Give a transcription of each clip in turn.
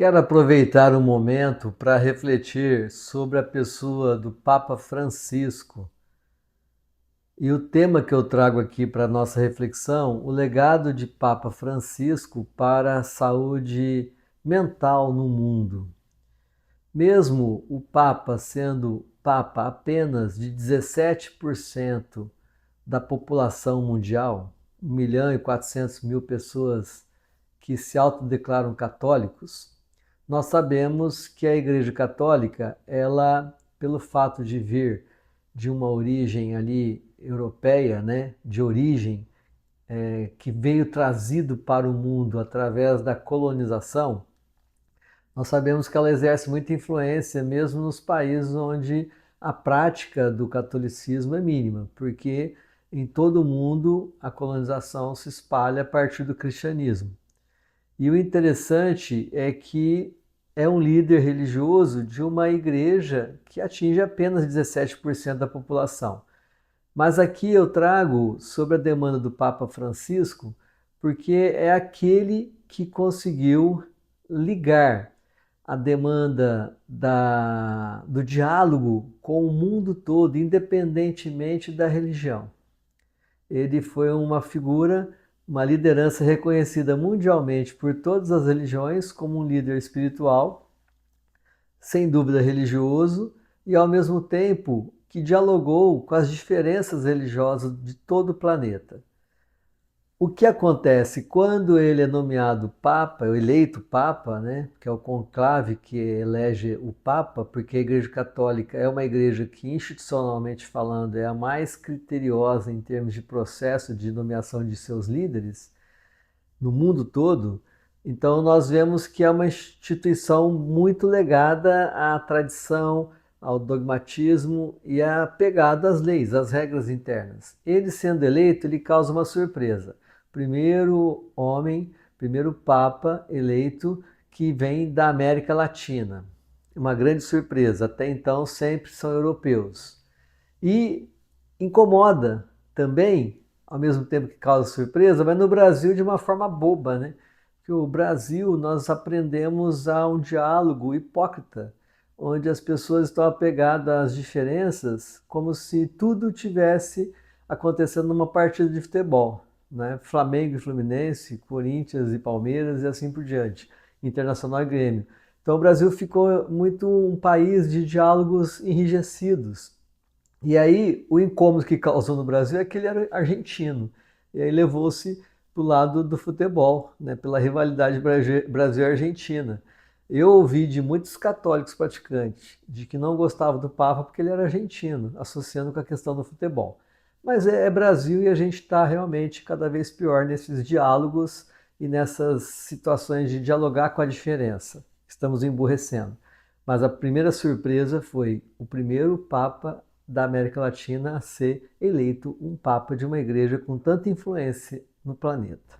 Quero aproveitar o momento para refletir sobre a pessoa do Papa Francisco. E o tema que eu trago aqui para a nossa reflexão, o legado de Papa Francisco para a saúde mental no mundo. Mesmo o Papa sendo Papa apenas de 17% da população mundial, 1.400.000 pessoas que se autodeclaram católicos, nós sabemos que a Igreja Católica, ela, pelo fato de vir de uma origem ali europeia, né, de origem que veio trazido para o mundo através da colonização, nós sabemos que ela exerce muita influência mesmo nos países onde a prática do catolicismo é mínima, porque em todo o mundo a colonização se espalha a partir do cristianismo. E o interessante é que é um líder religioso de uma igreja que atinge apenas 17% da população. Mas aqui eu trago sobre a demanda do Papa Francisco, porque é aquele que conseguiu ligar a demanda do diálogo com o mundo todo, independentemente da religião. Ele foi uma figura, uma liderança reconhecida mundialmente por todas as religiões como um líder espiritual, sem dúvida religioso, e ao mesmo tempo que dialogou com as diferenças religiosas de todo o planeta. O que acontece quando ele é nomeado Papa, eleito Papa, né, que é o conclave que elege o Papa, porque a Igreja Católica é uma igreja que, institucionalmente falando, é a mais criteriosa em termos de processo de nomeação de seus líderes no mundo todo. Então nós vemos que é uma instituição muito legada à tradição, ao dogmatismo e apegada às leis, às regras internas. Ele sendo eleito, ele causa uma surpresa. Primeiro homem, primeiro papa eleito que vem da América Latina. Uma grande surpresa, até então sempre são europeus. E incomoda também, ao mesmo tempo que causa surpresa, mas no Brasil de uma forma boba, né? Porque o Brasil nós aprendemos a um diálogo hipócrita, onde as pessoas estão apegadas às diferenças como se tudo tivesse acontecendo numa partida de futebol, né? Flamengo e Fluminense, Corinthians e Palmeiras e assim por diante, Internacional e Grêmio. Então o Brasil ficou muito um país de diálogos enrijecidos. E aí, o incômodo que causou no Brasil é que ele era argentino. E aí levou-se para o lado do futebol, né, pela rivalidade Brasil e Argentina. Eu ouvi de muitos católicos praticantes de que não gostavam do Papa porque ele era argentino, associando com a questão do futebol. Mas é Brasil e a gente está realmente cada vez pior nesses diálogos e nessas situações de dialogar com a diferença. Estamos emburrecendo. Mas a primeira surpresa foi o primeiro Papa da América Latina a ser eleito um Papa de uma igreja com tanta influência no planeta.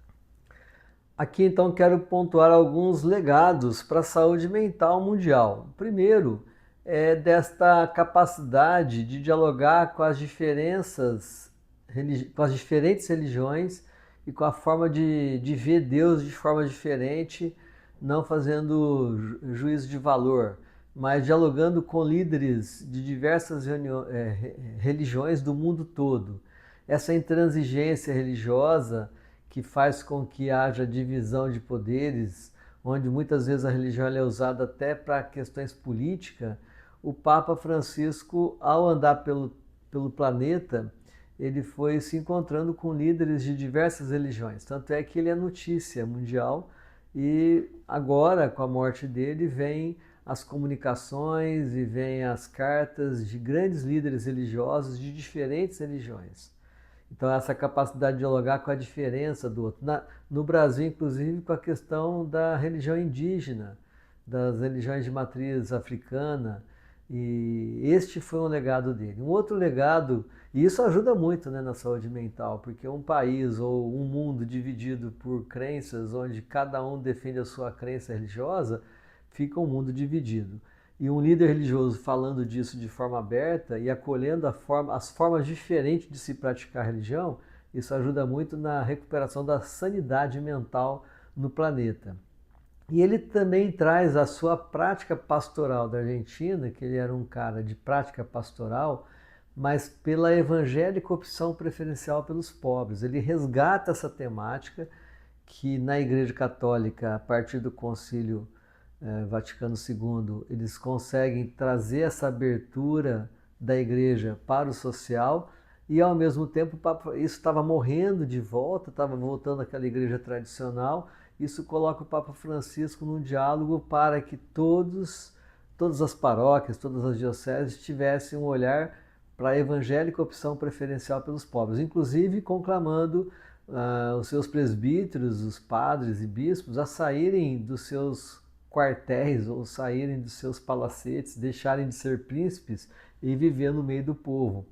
Aqui então quero pontuar alguns legados para a saúde mental mundial. O primeiro é desta capacidade de dialogar com as diferenças, com as diferentes religiões e com a forma de ver Deus de forma diferente, não fazendo juízo de valor, mas dialogando com líderes de diversas religiões do mundo todo. Essa intransigência religiosa que faz com que haja divisão de poderes, onde muitas vezes a religião é usada até para questões políticas, o Papa Francisco, ao andar pelo planeta, ele foi se encontrando com líderes de diversas religiões. Tanto é que ele é notícia mundial e agora, com a morte dele, vem as comunicações e vem as cartas de grandes líderes religiosos de diferentes religiões. Então, essa capacidade de dialogar com a diferença do outro. No Brasil, inclusive, com a questão da religião indígena, das religiões de matriz africana, e este foi um legado dele. Um outro legado, e isso ajuda muito, né, na saúde mental, porque um país ou um mundo dividido por crenças, onde cada um defende a sua crença religiosa, fica um mundo dividido. E um líder religioso falando disso de forma aberta e acolhendo as formas diferentes de se praticar a religião, isso ajuda muito na recuperação da sanidade mental no planeta. E ele também traz a sua prática pastoral da Argentina, que ele era um cara de prática pastoral, mas pela evangélica opção preferencial pelos pobres. Ele resgata essa temática que na Igreja Católica, a partir do Concílio Vaticano II, eles conseguem trazer essa abertura da Igreja para o social e, ao mesmo tempo, isso estava morrendo de volta, estava voltando àquela Igreja tradicional. Isso coloca o Papa Francisco num diálogo para que todas as paróquias, todas as dioceses tivessem um olhar para a evangélica opção preferencial pelos pobres, inclusive conclamando os seus presbíteros, os padres e bispos, a saírem dos seus quartéis ou saírem dos seus palacetes, deixarem de ser príncipes e viver no meio do povo.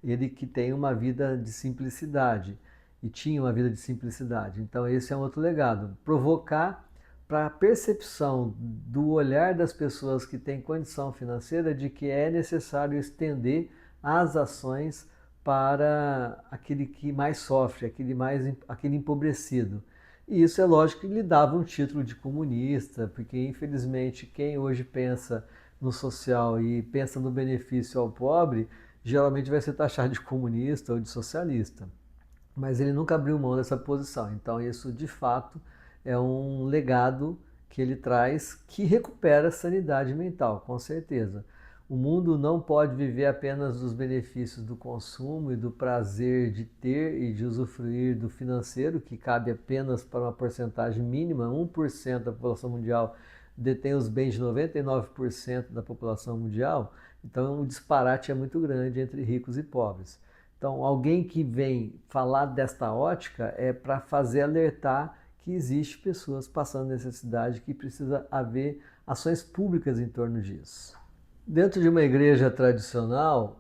Ele que tem uma vida de simplicidade e tinha uma vida de simplicidade. Então esse é um outro legado, provocar para a percepção do olhar das pessoas que têm condição financeira de que é necessário estender as ações para aquele que mais sofre, aquele empobrecido. E isso é lógico que lhe dava um título de comunista, porque infelizmente quem hoje pensa no social e pensa no benefício ao pobre, geralmente vai ser taxado de comunista ou de socialista. Mas ele nunca abriu mão dessa posição. Então isso de fato é um legado que ele traz que recupera a sanidade mental, com certeza. O mundo não pode viver apenas dos benefícios do consumo e do prazer de ter e de usufruir do financeiro, que cabe apenas para uma porcentagem mínima. 1% da população mundial detém os bens de 99% da população mundial. Então o disparate é muito grande entre ricos e pobres. Então alguém que vem falar desta ótica é para fazer alertar que existe pessoas passando necessidade, que precisa haver ações públicas em torno disso. Dentro de uma igreja tradicional,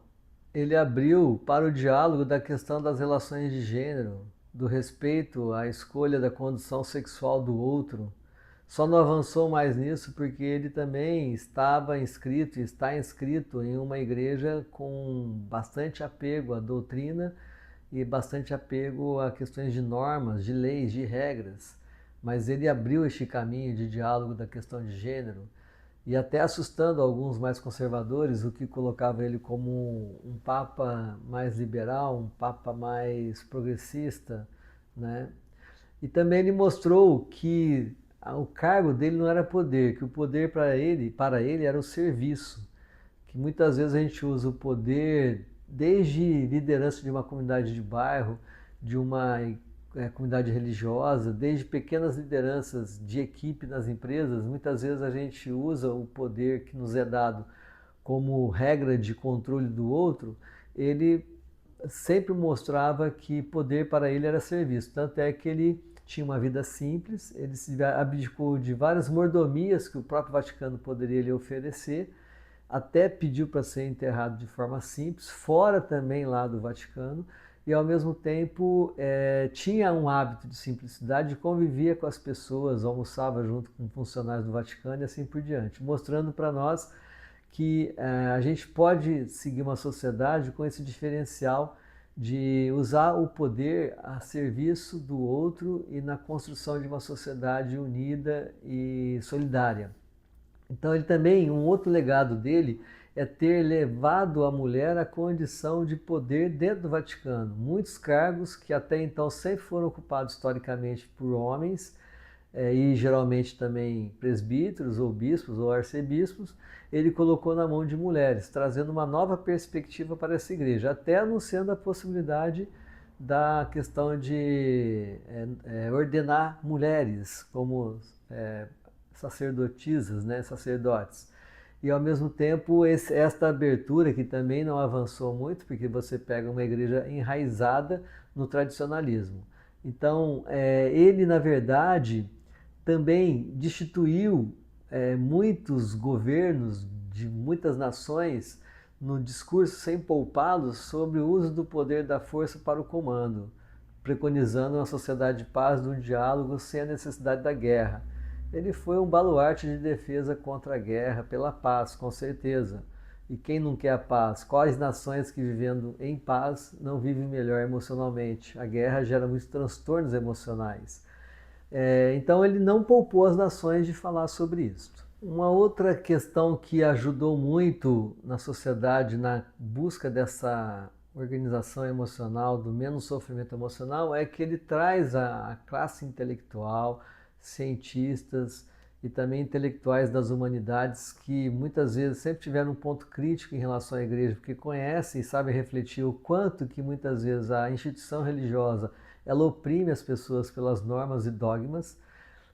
ele abriu para o diálogo da questão das relações de gênero, do respeito à escolha da condição sexual do outro. Só não avançou mais nisso porque ele também estava inscrito e está inscrito em uma igreja com bastante apego à doutrina e bastante apego a questões de normas, de leis, de regras. Mas ele abriu este caminho de diálogo da questão de gênero e até assustando alguns mais conservadores, o que colocava ele como um papa mais liberal, um papa mais progressista, né? E também ele mostrou que o cargo dele não era poder, que o poder para ele era o serviço, que muitas vezes a gente usa o poder desde liderança de uma comunidade de bairro, de uma comunidade religiosa, desde pequenas lideranças de equipe nas empresas. Muitas vezes a gente usa o poder que nos é dado como regra de controle do outro. Ele sempre mostrava que poder para ele era serviço. Tanto é que ele tinha uma vida simples, ele se abdicou de várias mordomias que o próprio Vaticano poderia lhe oferecer, até pediu para ser enterrado de forma simples, fora também lá do Vaticano, e ao mesmo tempo tinha um hábito de simplicidade, convivia com as pessoas, almoçava junto com funcionários do Vaticano e assim por diante, mostrando para nós que a gente pode seguir uma sociedade com esse diferencial de usar o poder a serviço do outro e na construção de uma sociedade unida e solidária. Então ele também, um outro legado dele é ter levado a mulher à condição de poder dentro do Vaticano. Muitos cargos que até então sempre foram ocupados historicamente por homens, e geralmente também presbíteros ou bispos ou arcebispos, ele colocou na mão de mulheres, trazendo uma nova perspectiva para essa igreja, até anunciando a possibilidade da questão de ordenar mulheres como sacerdotisas, né, sacerdotes. E ao mesmo tempo esta abertura que também não avançou muito, porque você pega uma igreja enraizada no tradicionalismo. Então ele na verdade também destituiu muitos governos de muitas nações no discurso sem poupá-los sobre o uso do poder da força para o comando, preconizando uma sociedade de paz, do diálogo sem a necessidade da guerra. Ele foi um baluarte de defesa contra a guerra, pela paz, com certeza. E quem não quer a paz? Quais nações que vivendo em paz não vivem melhor emocionalmente? A guerra gera muitos transtornos emocionais. Então ele não poupou as nações de falar sobre isso. Uma outra questão que ajudou muito na sociedade na busca dessa organização emocional, do menos sofrimento emocional, é que ele traz a classe intelectual, cientistas e também intelectuais das humanidades que muitas vezes sempre tiveram um ponto crítico em relação à igreja, porque conhecem e sabem refletir o quanto que muitas vezes a instituição religiosa ela oprime as pessoas pelas normas e dogmas,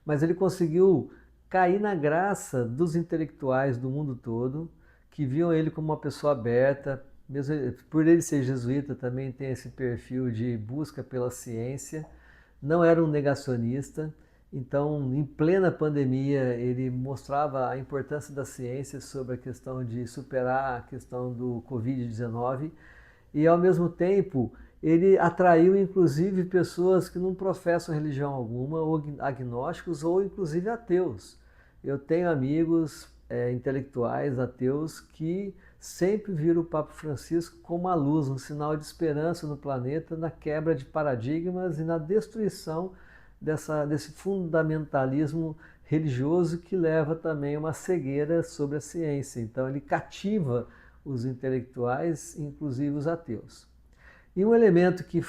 mas ele conseguiu cair na graça dos intelectuais do mundo todo, que viam ele como uma pessoa aberta, mesmo por ele ser jesuíta, também tem esse perfil de busca pela ciência, não era um negacionista, então, em plena pandemia, ele mostrava a importância da ciência sobre a questão de superar a questão do Covid-19 e, ao mesmo tempo, ele atraiu inclusive pessoas que não professam religião alguma, ou agnósticos, ou inclusive ateus. Eu tenho amigos intelectuais ateus que sempre viram o Papa Francisco como uma luz, um sinal de esperança no planeta, na quebra de paradigmas e na destruição desse fundamentalismo religioso que leva também a uma cegueira sobre a ciência. Então ele cativa os intelectuais, inclusive os ateus. E um elemento que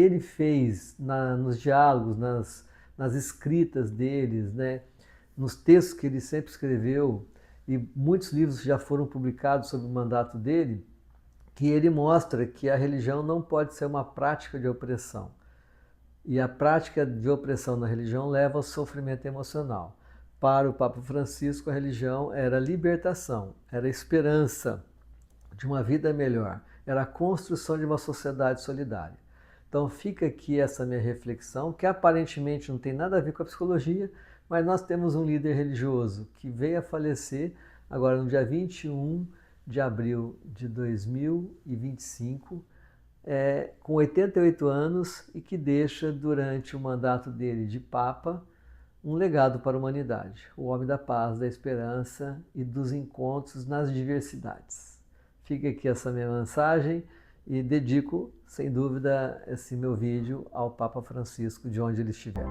ele fez nos diálogos, nas escritas deles, né, nos textos que ele sempre escreveu, e muitos livros já foram publicados sob o mandato dele, que ele mostra que a religião não pode ser uma prática de opressão. E a prática de opressão na religião leva ao sofrimento emocional. Para o Papa Francisco, a religião era libertação, era esperança de uma vida melhor, era a construção de uma sociedade solidária. Então fica aqui essa minha reflexão, que aparentemente não tem nada a ver com a psicologia, mas nós temos um líder religioso que veio a falecer agora no dia 21 de abril de 2025, com 88 anos e que deixa durante o mandato dele de Papa um legado para a humanidade, o homem da paz, da esperança e dos encontros nas diversidades. Fica aqui essa minha mensagem e dedico, sem dúvida, esse meu vídeo ao Papa Francisco, de onde ele estiver.